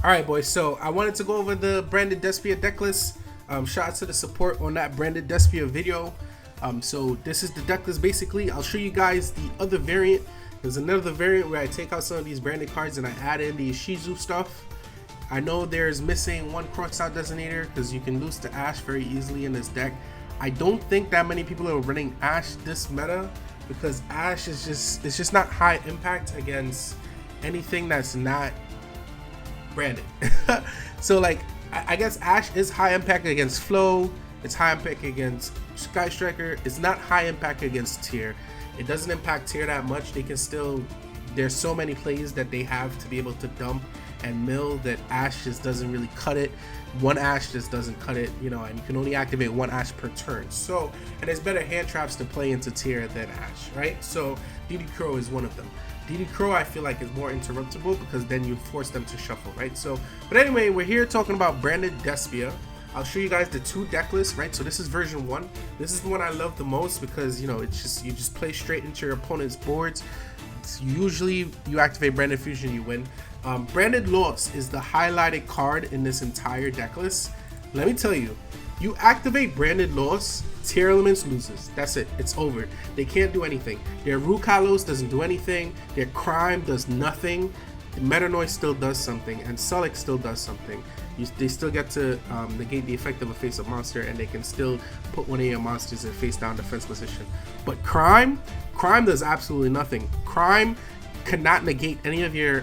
Alright boys, so I wanted to go over the branded DESPIA deck list. Shout out to the support on that branded DESPIA video. So this is the deck list basically. I'll show you guys the other variant. There's another variant where I take out some of these branded cards and I add in the Yugioh stuff. I know there's missing one cross-out designator because you can lose to Ash very easily in this deck. I don't think that many people are running Ash this meta because Ash is just not high impact against anything that's not branded. So like I guess Ash is high impact against Flow, it's high impact against Sky Striker, it's not high impact against Tier. It doesn't impact Tier that much. They can still, there's so many plays that they have to be able to dump and mill that Ash just doesn't really cut it. One Ash just doesn't cut it, you know, and you can only activate one Ash per turn. So, and there's better hand traps to play into Tier than Ash, right? So DD Crow is one of them. DD Crow I feel like is more interruptible because then you force them to shuffle, right? So, but anyway, we're here talking about branded DESPIA. I'll show you guys the two deck lists, right? So this is version 1. This is the one I love the most because, you know, it's just, you just play straight into your opponent's boards. It's usually you activate Branded Fusion, you win. Branded Loss is the highlighted card in this entire deck list. Let me tell you, you activate Branded Loss, Tearlaments loses. That's it. It's over. They can't do anything. Their Rukalos doesn't do anything. Their Crime does nothing. Meta Noise still does something, and Sulik still does something. They still get to negate the effect of a face-up monster, and they can still put one of your monsters in face-down defense position. But Crime does absolutely nothing. Crime cannot negate any of your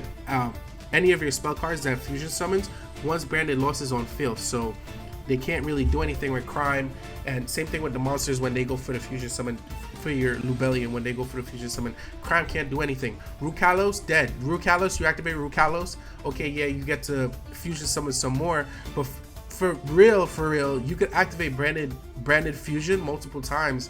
spell cards that have fusion summons once Branded Loss is on field. So they can't really do anything with Crime, and same thing with the monsters when they go for the fusion summon for your Lubellion. When they go for the fusion summon, Crime can't do anything. Rukalos dead. Rukalos, you activate Rukalos, okay, yeah, you get to fusion summon some more, but for real, you could activate branded fusion multiple times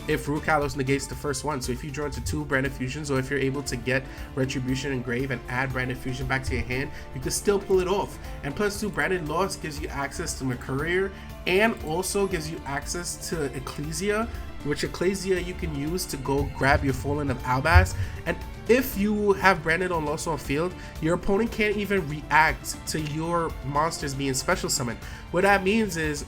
if Rukalos negates the first one. So if you draw into 2 branded fusions, or if you're able to get Retribution and Grave and add branded fusion back to your hand, you can still pull it off. And plus 2 branded loss gives you access to Mercurier and also gives you access to Ecclesia, which Ecclesia you can use to go grab your Fallen of Albaz. And if you have branded on loss on field, your opponent can't even react to your monsters being special summoned. What that means is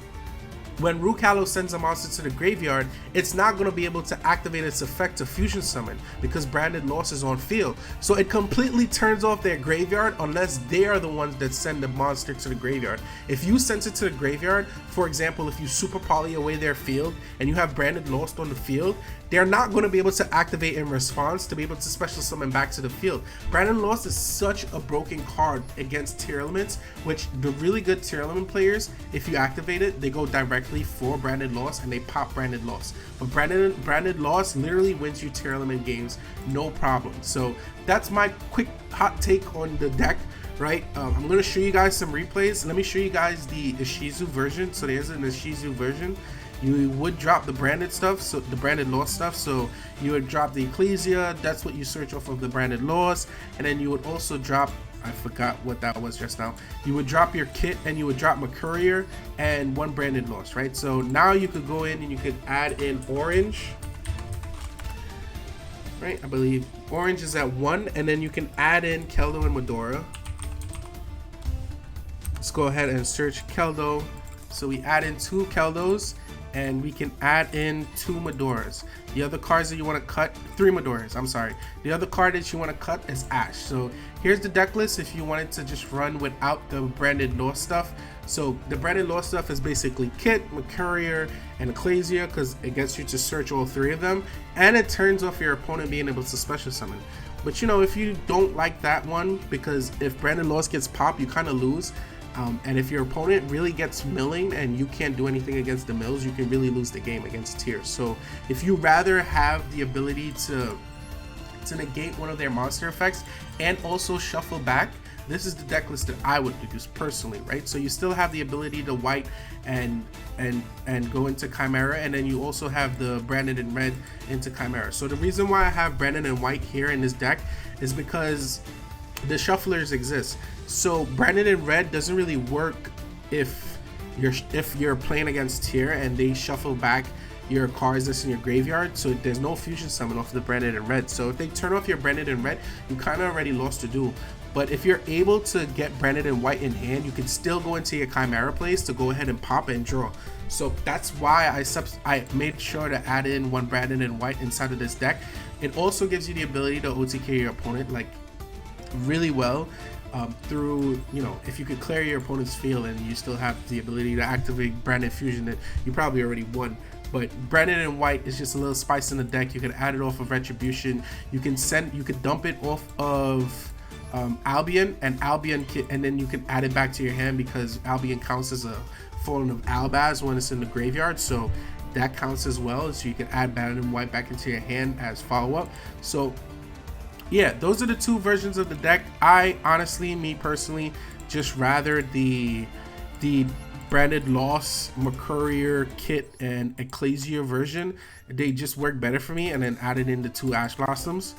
when Rukalos sends a monster to the graveyard, it's not going to be able to activate its effect to fusion summon because Branded Loss is on field. So it completely turns off their graveyard unless they are the ones that send the monster to the graveyard. If you send it to the graveyard, for example, if you super poly away their field and you have Branded Lost on the field, they're not going to be able to activate in response to be able to special summon back to the field. Branded Lost is such a broken card against Tearlaments, which the really good Tearlament players, if you activate it, they go directly for Branded Loss and they pop Branded Loss. But Branded Loss literally wins you Tearlament games, no problem. So that's my quick hot take on the deck, right? I'm going to show you guys some replays. Let me show you guys the Yugioh version. So there's an Yugioh version. You would drop the branded stuff, so the Branded Loss stuff. So you would drop the Ecclesia, that's what you search off of the Branded Loss, and then you would also drop, I forgot what that was just now. You would drop your kit and you would drop Mercurier and 1 Branded Loss, right? So now you could go in and you could add in Orange, right? I believe Orange is at 1, and then you can add in Keldo and Medora. Let's go ahead and search Keldo. So we add in 2 Keldos, and we can add in 2 Medoras. The other cards that you want to cut, 3 Medoras, I'm sorry. The other card that you want to cut is Ash. So here's the deck list if you wanted to just run without the Branded Loss stuff. So the Branded Loss stuff is basically Kit, Mercurier, and Ecclesia because it gets you to search all 3 of them, and it turns off your opponent being able to special summon. But you know, if you don't like that one, because if Branded Loss gets popped, you kind of lose. And if your opponent really gets milling and you can't do anything against the mills, you can really lose the game against Tier. So if you rather have the ability to negate one of their monster effects and also shuffle back, this is the deck list that I would use personally, right? So you still have the ability to white and go into Chimera, and then you also have the Branded in red into Chimera. So the reason why I have Branded in white here in this deck is because the shufflers exist. So Branded in red doesn't really work if you're playing against Tier and they shuffle back your cards that's in your graveyard, so there's no fusion summon off the Branded in red. So if they turn off your Branded in red, you kind of already lost the duel. But if you're able to get Branded and White in hand, you can still go into your Chimera plays to go ahead and pop and draw. So that's why I made sure to add in one Branded and White inside of this deck. It also gives you the ability to OTK your opponent like really well. Through, you know, if you could clear your opponent's field and you still have the ability to activate Branded Fusion, then you probably already won. But Branded and White is just a little spice in the deck. You can add it off of Retribution. You can dump it off of Albion and then you can add it back to your hand because Albion counts as a Fallen of Albaz when it's in the graveyard. So that counts as well. So you can add Branded and White back into your hand as follow-up. So yeah, those are the two versions of the deck. I honestly, me personally, just rather the Branded Loss, Mercurier, Kit, and Ecclesia version. They just work better for me, and then added in the two Ash Blossoms.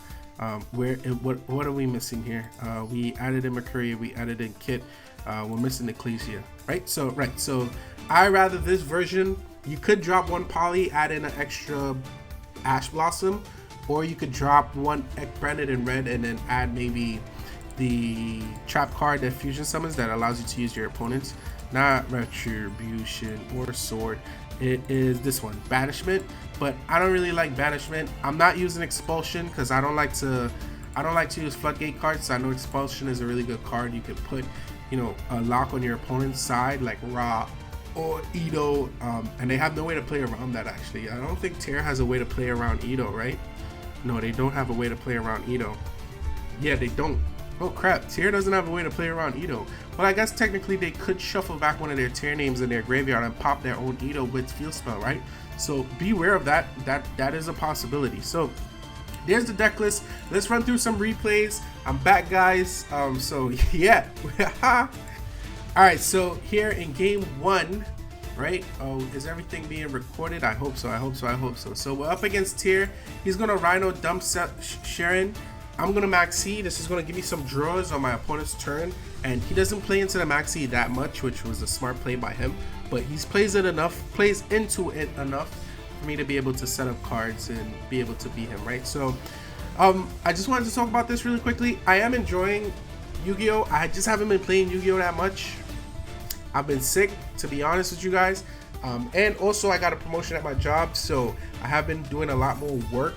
What are we missing here? We added in Mercurier, we added in Kit. We're missing Ecclesia, right? So I rather this version. You could drop one poly, add in an extra Ash Blossom, or you could drop one Branded in red and then add maybe the trap card that fusion summons that allows you to use your opponent's, not Retribution or Sword. It is this one, Banishment, but I don't really like Banishment. I'm not using Expulsion because I don't like to use Floodgate cards. So I know Expulsion is a really good card. You could put, you know, a lock on your opponent's side like Ra or Yugioh, and they have no way to play around that. Actually, I don't think Tear has a way to play around Yugioh, right? No, they don't have a way to play around Yugioh. Yeah, they don't. Oh crap, Tear doesn't have a way to play around Yugioh. Well, I guess technically they could shuffle back one of their Tear names in their graveyard and pop their own Yugioh with Field Spell, right? So beware of that. That is a possibility. So there's the deck list. Let's run through some replays. I'm back, guys. So yeah. Alright, so here in game 1, right? Oh, is everything being recorded? I hope so. So we're up against Tear. He's gonna Rhino dump Sharon. I'm gonna Maxi. This is gonna give me some draws on my opponent's turn, and he doesn't play into the Maxi that much, which was a smart play by him. But he plays into it enough for me to be able to set up cards and be able to beat him, right? So, I just wanted to talk about this really quickly. I am enjoying Yu-Gi-Oh. I just haven't been playing Yu-Gi-Oh that much. I've been sick, to be honest with you guys, and also I got a promotion at my job, so I have been doing a lot more work.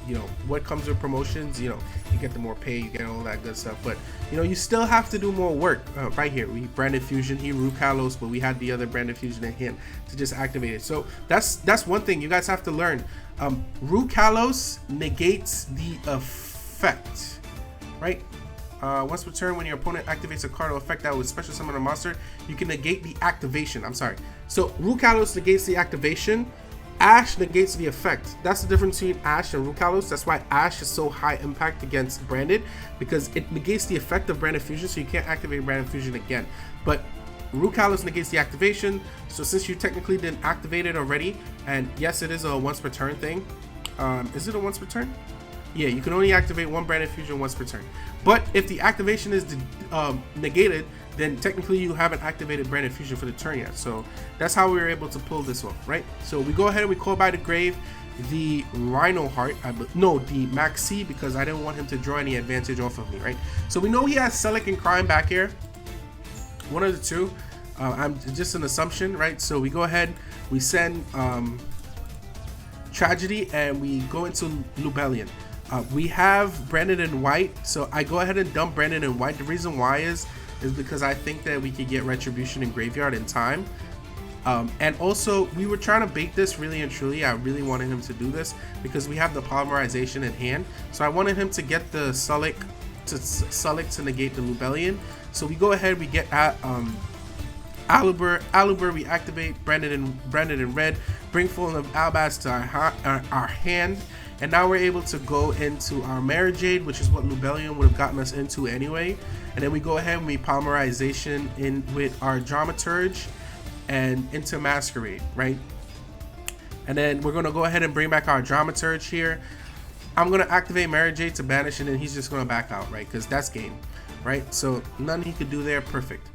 You know, what comes with promotions, you know, you get the more pay, you get all that good stuff, but you know, you still have to do more work. Right here, we Branded Fusion, he Rue Kalos, but we had the other Branded Fusion in hand to just activate it. So that's one thing you guys have to learn. Rue Kalos negates the effect, right? Once per turn, when your opponent activates a card or effect that would special summon a monster, you can negate the activation. I'm sorry. So Rue Kalos negates the activation. Ash negates the effect. That's the difference between Ash and Rue Kalos. That's why Ash is so high impact against Branded, because it negates the effect of Branded Fusion, so you can't activate Branded Fusion again. But Rue Kalos negates the activation, so since you technically didn't activate it already, and yes, it is a once per turn thing. Is it a once per turn? Yeah, you can only activate one Branded Fusion once per turn. But if the activation is negated, then technically you haven't activated Branded Fusion for the turn yet. So that's how we were able to pull this off, right? So we go ahead and we call by the grave the Rhino Heart, the Maxi, because I didn't want him to draw any advantage off of me, right? So we know he has Selec and Crime back here. One of the two. I'm just an assumption, right? So we go ahead, we send Tragedy, and we go into Lubellion. We have Branded and White, so I go ahead and dump Branded and White. The reason why is because I think that we could get Retribution in graveyard in time. And also, we were trying to bait this really and truly. I really wanted him to do this because we have the polymerization in hand. So I wanted him to get the Selec to negate the Lubellion. So we go ahead, we get at Alubur, we activate Branded in red, bring Fallen of Albaz to our hand. And now we're able to go into our Mara Jade, which is what Lubellion would have gotten us into anyway. And then we go ahead and we polymerization in with our Dramaturge and into Masquerade, right? And then we're gonna go ahead and bring back our Dramaturge here. I'm gonna activate Mara Jade to banish, and then he's just gonna back out, right? Because that's game, right? So none he could do there, perfect.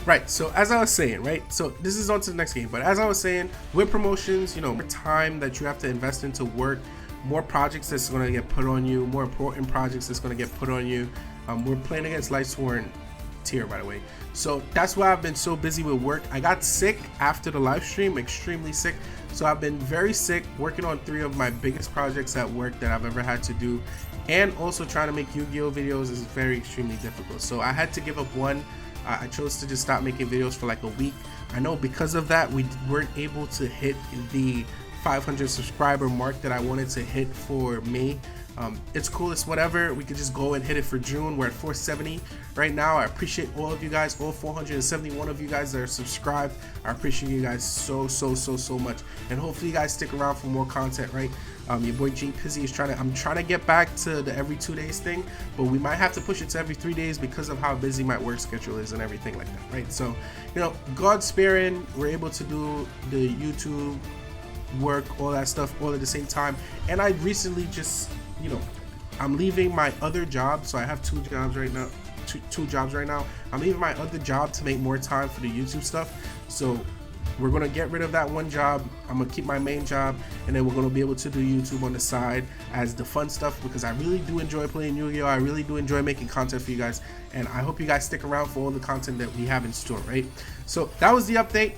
Right, so as I was saying, right, so this is on to the next game, but as I was saying, with promotions, you know, more time that you have to invest into work, more projects that's going to get put on you, more important projects that's going to get put on you. We're playing against Lightsworn Tear, by the way. So that's why I've been so busy with work. I got sick after the live stream, extremely sick. So I've been very sick, working on 3 of my biggest projects at work that I've ever had to do, and also trying to make Yu-Gi-Oh videos is very extremely difficult. So I had to give up one. I chose to just stop making videos for like a week. I know because of that we weren't able to hit the 500 subscriber mark that I wanted to hit for May. It's cool, it's whatever. We could just go and hit it for June. We're at 470 right now. I appreciate all of you guys, all 471 of you guys that are subscribed. I appreciate you guys so much, and hopefully you guys stick around for more content, right? Your boy G Pizzy is I'm trying to get back to the every 2 days thing, but we might have to push it to every 3 days because of how busy my work schedule is and everything like that, right? So, you know, God sparing, we're able to do the YouTube work, all that stuff all at the same time. And I recently just, you know, I'm leaving my other job, so I have 2 jobs right now. Two jobs right now. I'm leaving my other job to make more time for the YouTube stuff. So we're gonna get rid of that one job. I'm gonna keep my main job, and then we're gonna be able to do YouTube on the side as the fun stuff, because I really do enjoy playing Yu-Gi-Oh! I really do enjoy making content for you guys, and I hope you guys stick around for all the content that we have in store, right? So that was the update.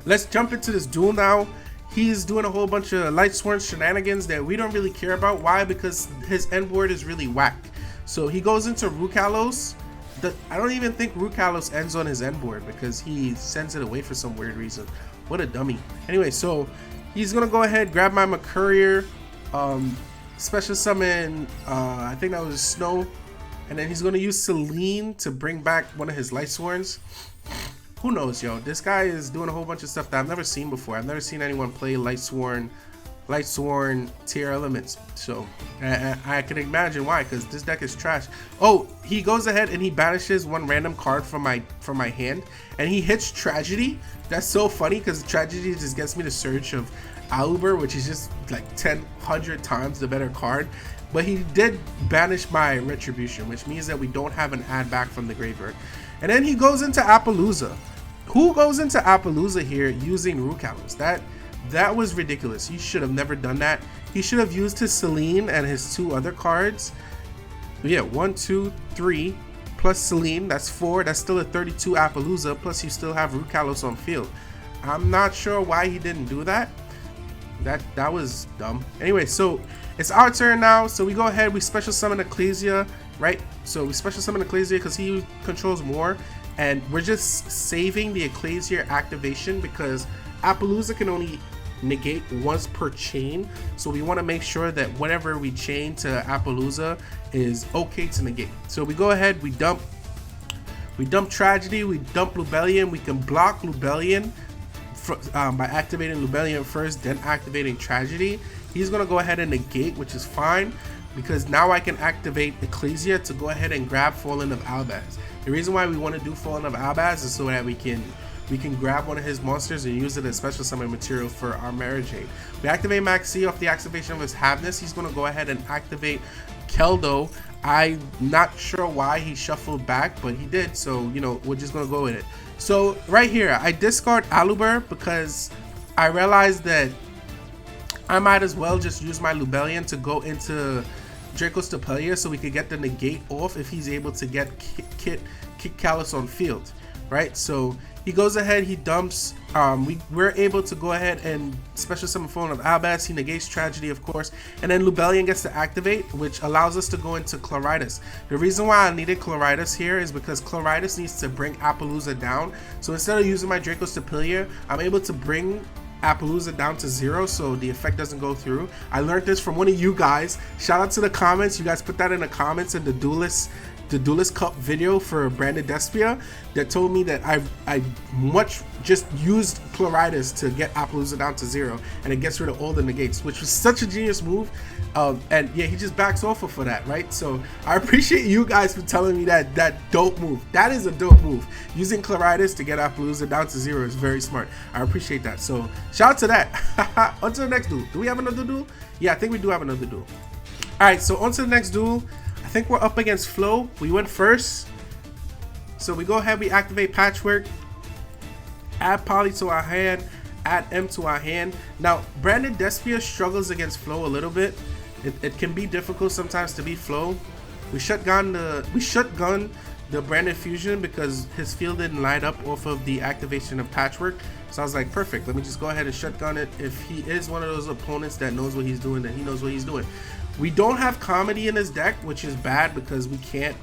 Let's jump into this duel now. He's doing a whole bunch of Lightsworn shenanigans that we don't really care about. Why? Because his end board is really whack. So he goes into Rukalos. I don't even think Rukalos ends on his end board because he sends it away for some weird reason. What a dummy. Anyway, so he's gonna go ahead, grab my Mercurier, special summon, I think that was Snow, and then he's gonna use Selene to bring back one of his Lightsworns. Who knows, yo? This guy is doing a whole bunch of stuff that I've never seen before. I've never seen anyone play Lightsworn Tearlaments. So I can imagine why, because this deck is trash. Oh, he goes ahead and he banishes one random card from my hand, and he hits Tragedy. That's so funny because Tragedy just gets me the Surge of Aluber, which is just like 100 times the better card. But he did banish my Retribution, which means that we don't have an add back from the graveyard. And then he goes into Appaloosa. Who goes into Appaloosa here using Rukalos? That was ridiculous. He should have never done that. He should have used his Selene and his 2 other cards. But yeah, 1, 2, 3 plus Selene. That's 4. That's still a 32 Appaloosa. Plus you still have Rukalos on field. I'm not sure why he didn't do that. That was dumb. Anyway, so it's our turn now. So we go ahead. We special summon Ecclesia, right? So we special summon Ecclesia because he controls more, and we're just saving the Ecclesia activation because Appaloosa can only negate once per chain, so we want to make sure that whenever we chain to Appaloosa is okay to negate. So we go ahead, we dump Tragedy, we dump Lubellion. We can block Lubellion by activating Lubellion first, then activating Tragedy. He's gonna go ahead and negate, which is fine, because now I can activate Ecclesia to go ahead and grab Fallen of Albaz. The reason why we want to do Fallen of Albaz is so that we can grab one of his monsters and use it as special summon material for our Marriage Aid. We activate Maxi off the activation of his Havness. He's going to go ahead and activate Keldo. I'm not sure why he shuffled back, but he did, so you know, we're just going to go with it. So right here, I discard Aluber because I realized that I might as well just use my Lubellion to go into Dracostapelia so we could get the negate off if he's able to get Kick Callus on field, right? So he goes ahead, he dumps, we're able to go ahead and special summon Fallen of Albaz. He negates Tragedy, of course, and then Lubellion gets to activate, which allows us to go into Chloritis. The reason why I needed Chloritis here is because Chloritis needs to bring Appaloosa down. So instead of using my Dracostapelia, I'm able to bring Appaloosa down to 0 so the effect doesn't go through. I learned this from one of you guys. Shout out to the comments. You guys put that in the comments in the Duelist Cup video for Branded Despia that told me that I much just used Chloritis to get Appaloosa down to 0 and it gets rid of all the negates, which was such a genius move. And yeah, he just backs off for that, right? So I appreciate you guys for telling me that dope move. That is a dope move. Using Chloritis to get Appaloosa down to 0 is very smart. I appreciate that. So shout out to that. On to the next duel. Do we have another duel? Yeah, I think we do have another duel. Alright, so on to the next duel. I think we're up against Flo. We went first. So we go ahead, we activate Patchwork, add Poly to our hand, add M to our hand. Now, Branded Despia struggles against Flo a little bit. It can be difficult sometimes to beat Flo. We shotgun the branded fusion because his field didn't light up off of the activation of Patchwork. So I was like, perfect, let me just go ahead and shotgun it. If he is one of those opponents that knows what he's doing, then he knows what he's doing. We don't have comedy in his deck, which is bad because we can't.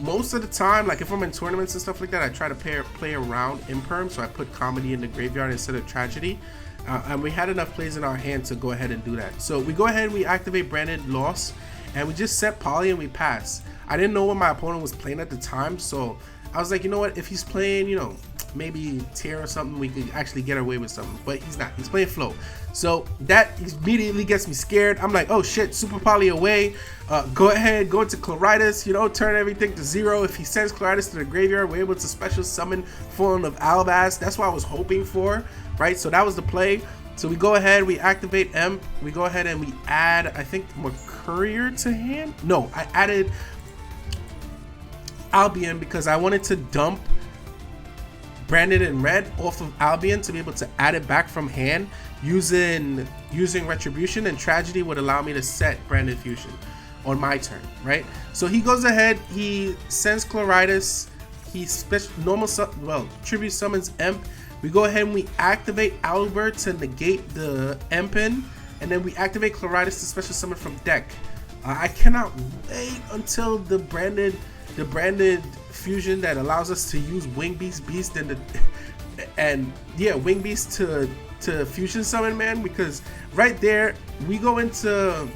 Most of the time, like if I'm in tournaments and stuff like that, I try to play around imperm, so I put comedy in the graveyard instead of tragedy. And we had enough plays in our hand to go ahead and do that. So we go ahead and we activate Branded Loss, and we just set Poly and we pass. I didn't know what my opponent was playing at the time, so I was like, you know what, if he's playing, you know, maybe Tear or something, we could actually get away with something, but he's not. He's playing Flow. So that immediately gets me scared. I'm like, oh shit, Super Poly away. Go ahead, go into Chloritis, you know, turn everything to 0. If he sends Chloritis to the graveyard, we're able to special summon Floowandereeze. That's what I was hoping for, right? So that was the play. So we go ahead, we activate Emp, we go ahead and we add, I think, Mercurier to hand? No, I added Albion because I wanted to dump Branded in red off of Albion to be able to add it back from hand using Retribution, and Tragedy would allow me to set Branded Fusion on my turn, right? So he goes ahead, he sends Chloritis, he tribute summons Emp. We go ahead and we activate Albert to negate the Empin, and then we activate Chloritis to special summon from deck. I cannot wait until the branded fusion that allows us to use Wing Beast Wing Beast to fusion summon, man, because right there we go into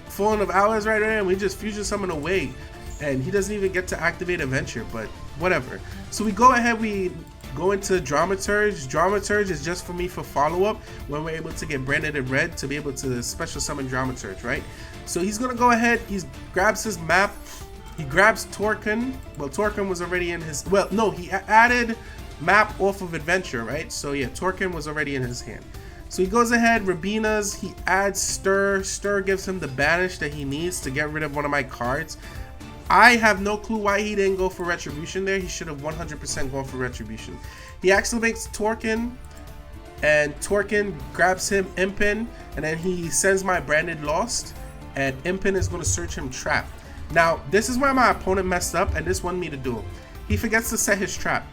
Floowandereeze right there and we just fusion summon away, and he doesn't even get to activate Adventure, but whatever. So we go ahead, we go into Dramaturge. Dramaturge is just for me for follow-up when we're able to get Branded in red to be able to special summon Dramaturge, right? So he's gonna go ahead, he grabs his map, he grabs Torkin. Well, Torkin was already in his, well, no, he added map off of Adventure, right? So yeah, Torkin was already in his hand. So he goes ahead, Rabina's, he adds Stir. Stir gives him the banish that he needs to get rid of one of my cards. I have no clue why he didn't go for Retribution there. He should have 100% gone for Retribution. He activates Torkin, and Torkin grabs him Impin, and then he sends my Branded Lost, and Impin is going to search him Trap. Now, this is where my opponent messed up, and this wanted me to do. He forgets to set his trap.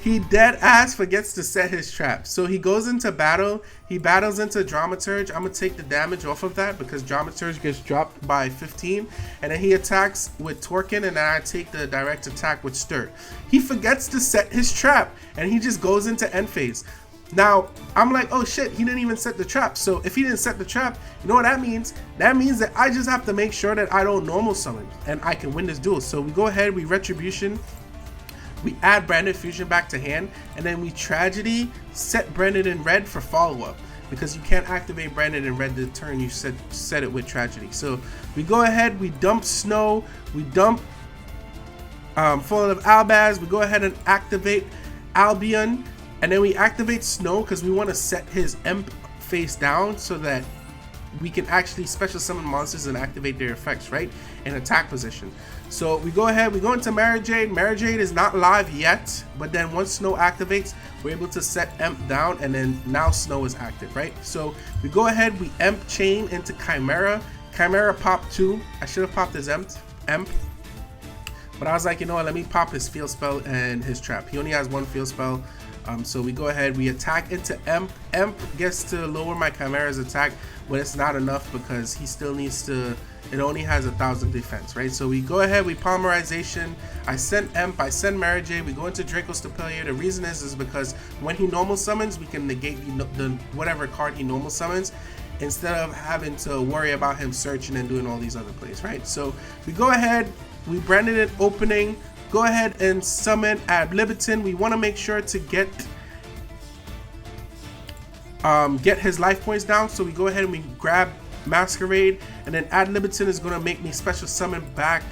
He dead ass forgets to set his trap. So he goes into battle. He battles into Dramaturge. I'm going to take the damage off of that because Dramaturge gets dropped by 15. And then he attacks with Torkin, and then I take the direct attack with Stir. He forgets to set his trap, and he just goes into end phase. Now, I'm like, oh shit, he didn't even set the trap. So if he didn't set the trap, you know what that means? That means that I just have to make sure that I don't normal summon and I can win this duel. So we go ahead, we Retribution, we add Branded Fusion back to hand, and then we Tragedy, set Branded in red for follow-up, because you can't activate Branded in red the turn you set it with Tragedy. So we go ahead, we dump Snow, we dump Floowandereeze, we go ahead and activate Albion, and then we activate Snow because we want to set his Emp face down so that we can actually special summon monsters and activate their effects, right, in attack position. So we go ahead, we go into Mara Jade. Mara Jade is not live yet, but then once Snow activates, we're able to set Emp down, and then now Snow is active, right? So we go ahead, we Emp chain into Chimera. Chimera popped 2. I should have popped his Emp, but I was like, you know what, let me pop his field spell and his trap. He only has 1 field spell. So we go ahead, we attack into Emp. Emp gets to lower my Chimera's attack, but it's not enough because he still needs to, it only has 1,000 defense, right? So we go ahead, we Polymerization. I send Emp, I send Mara Jade, we go into Draco Stapelia. The reason is because when he normal summons, we can negate the whatever card he normal summons, instead of having to worry about him searching and doing all these other plays, right? So we go ahead, we Branded it opening. Go ahead and summon Ad Libitum. We want to make sure to get his life points down. So we go ahead and we grab Masquerade, and then Ad Libitum is going to make me special summon back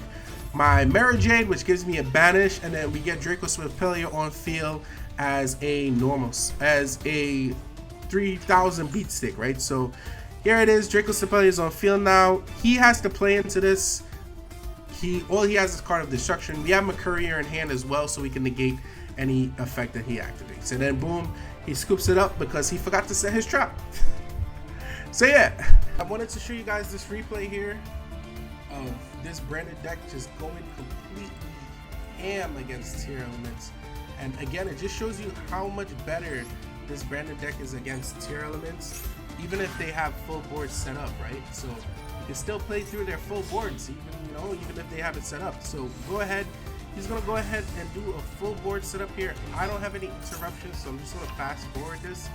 my Mara Jade, which gives me a banish, and then we get Draco Stapelia on field as a normal, as a 3000 beat stick, right? So here it is, Draco Stapelia is on field now. He has to play into this. All he has is Card of Destruction. We have Mercurier in hand as well, so we can negate any effect that he activates. And then boom, he scoops it up because he forgot to set his trap. So yeah, I wanted to show you guys this replay here of this branded deck just going completely ham against Tearlaments. And again, it just shows you how much better this branded deck is against Tearlaments, even if they have full boards set up, right? So you can still play through their full boards, even if they have it set up. So go ahead. He's gonna go ahead and do a full board setup here. I don't have any interruptions, so I'm just gonna fast forward this.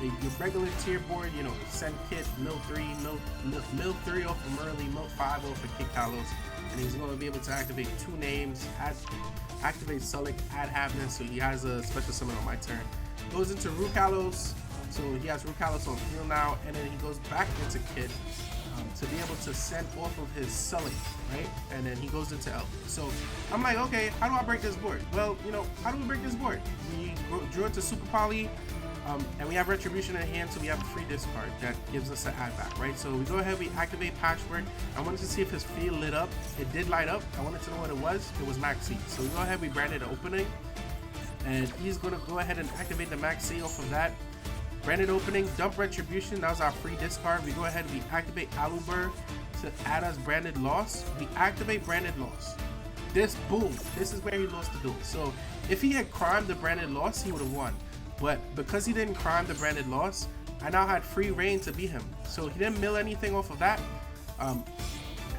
Your regular tier board, send kit, mill 3 off from early, mill 5 off for kick Kalos, and he's gonna be able to activate 2 names, activate Sulik, add Havness, so he has a special summon on my turn. Goes into Root Kalos, so he has Root Kalos on field now, and then he goes back into kit to be able to send off of his Sulik, right? And then he goes into Elf. So I'm like, okay, how do I break this board? Well, how do we break this board? We drew it to Super Poly, and we have Retribution in hand, so we have a free discard that gives us an add back, right? So we go ahead, we activate Patchwork. I wanted to see if his field lit up. It did light up. I wanted to know what it was. It was Maxi. So we go ahead, we branded opening, and he's gonna go ahead and activate the Maxi off of that. Branded opening, dump Retribution, that was our free discard. We go ahead, we activate Aluber to add us branded loss. We activate branded loss. This is where he lost the duel. So if he had crimed the branded loss, he would have won. But because he didn't crime the branded loss, I now had free reign to beat him. So he didn't mill anything off of that.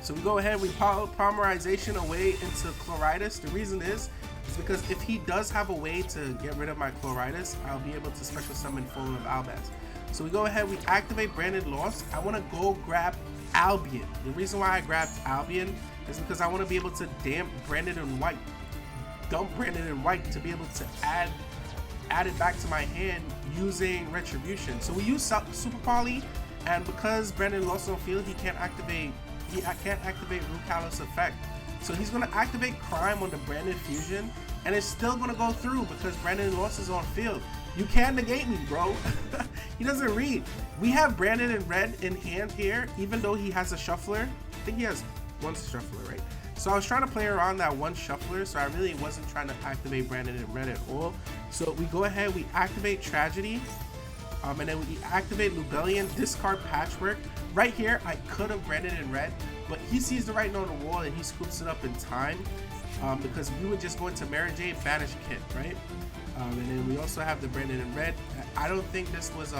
So we go ahead, we polymerization away into Chloritis. The reason is because if he does have a way to get rid of my Chloritis, I'll be able to special summon Fallen of Albaz. So we go ahead, we activate Branded Loss. I want to go grab Albion. The reason why I grabbed Albion is because I want to be able to dump Branded in White to be able to add it back to my hand using Retribution. So we use Super Poly, and because Branded Loss on field, he can't activate Root Kalos effect. So he's going to activate Crime on the Branded Fusion, and it's still going to go through because Branded Loss is on field. You can't negate me, bro. He doesn't read. We have Branded in red in hand here, even though he has a Shuffler. I think he has one Shuffler, right? So I was trying to play around that one Shuffler, so I really wasn't trying to activate Branded in red at all. So we go ahead, we activate Tragedy, and then we activate Lubellion, discard Patchwork. Right here, I could have Branded in red, but he sees the writing on the wall and he scoops it up in time because we would just go into Mary Jane, banish kit, right? And then we also have the Branded in red. I don't think this was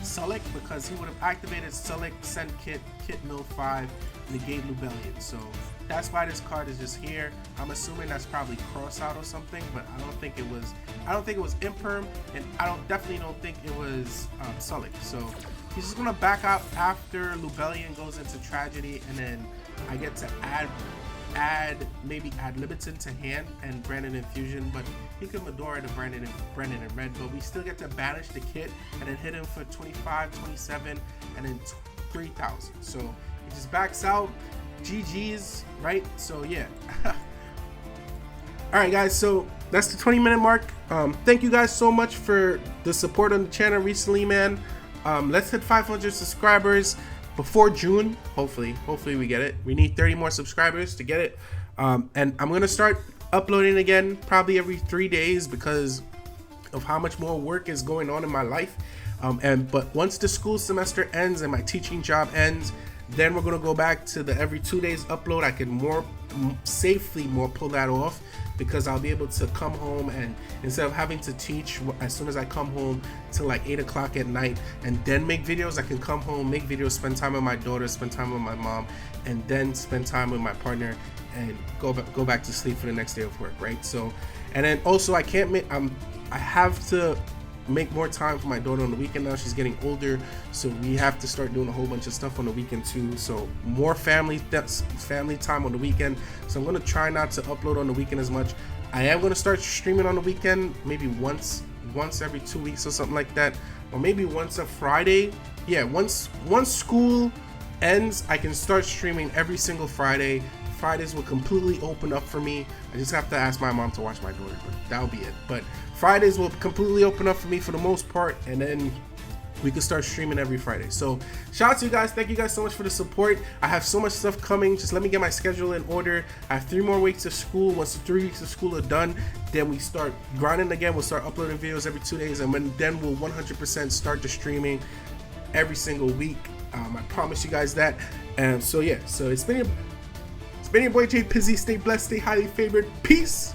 Sulik because he would have activated Sulik, send kit, mill 5, negate Lubellion. So that's why this card is just here. I'm assuming that's probably cross out or something, but I don't think it was Imperm, and I definitely don't think it was Sulik. So he's just gonna back out after Lubellion goes into Tragedy, and then I get to maybe add Limited to hand and Branded Infusion, but he could Medora the Branded in red, but we still get to banish the kit and then hit him for 25, 27, and then 3,000. So he just backs out. GG's, right? So yeah. Alright guys, so that's the 20-minute mark. Thank you guys so much for the support on the channel recently, man. Let's hit 500 subscribers before June. Hopefully we get it. We need 30 more subscribers to get it. And I'm gonna start uploading again probably every 3 days because of how much more work is going on in my life. But once the school semester ends and my teaching job ends, then we're gonna go back to the every 2 days upload. I can more safely pull that off because I'll be able to come home, and instead of having to teach as soon as I come home till like 8 o'clock at night and then make videos, I can come home, make videos, spend time with my daughter, spend time with my mom, and then spend time with my partner and go back to sleep for the next day of work, right? So, and then also I have to make more time for my daughter on the weekend now. She's getting older, so we have to start doing a whole bunch of stuff on the weekend too. So more family time on the weekend. So I'm gonna try not to upload on the weekend as much. I am gonna start streaming on the weekend, maybe once every 2 weeks or something like that, or maybe once a Friday. Yeah, once school ends, I can start streaming every single Friday. Fridays will completely open up for me. I just have to ask my mom to watch my daughter, but that'll be it. But Fridays will completely open up for me for the most part, and then we can start streaming every Friday. So shout out to you guys. Thank you guys so much for the support. I have so much stuff coming. Just let me get my schedule in order. I have 3 more weeks of school. Once the 3 weeks of school are done, then we start grinding again. We'll start uploading videos every 2 days, and then we'll 100% start the streaming every single week. I promise you guys that. So yeah, so it's been your boy Jay Pizzy. Stay blessed, stay highly favored. Peace.